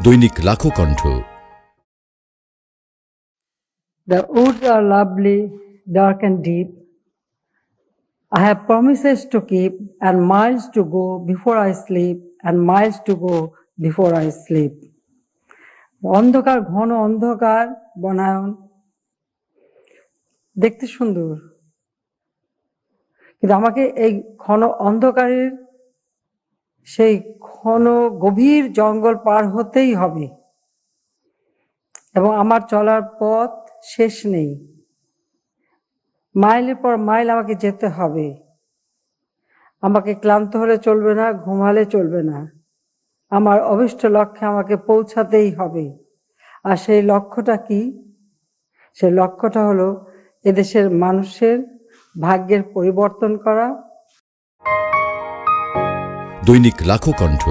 দৈনিক লাখো কণ্ঠ। The woods are lovely, dark and deep. I have promises to keep and miles to go before I sleep and miles to go before I sleep. অন্ধকার, ঘন অন্ধকার বনায়ন দেখতে সুন্দর, কিন্তু আমাকে এই ঘন অন্ধকারের সেই ঘন গভীর জঙ্গল পার হতেই হবে এবং আমার চলার পথ শেষ নেই। মাইলের পর মাইল আমাকে যেতে হবে। আমাকে ক্লান্ত হলে চলবে না, ঘুমালে চলবে না। আমার অভিষ্ট লক্ষ্যে আমাকে পৌঁছাতেই হবে। আর সেই লক্ষ্যটা কি? সেই লক্ষ্যটা হলো এদেশের মানুষের ভাগ্যের পরিবর্তন করা। দৈনিক লাখো কণ্ঠ।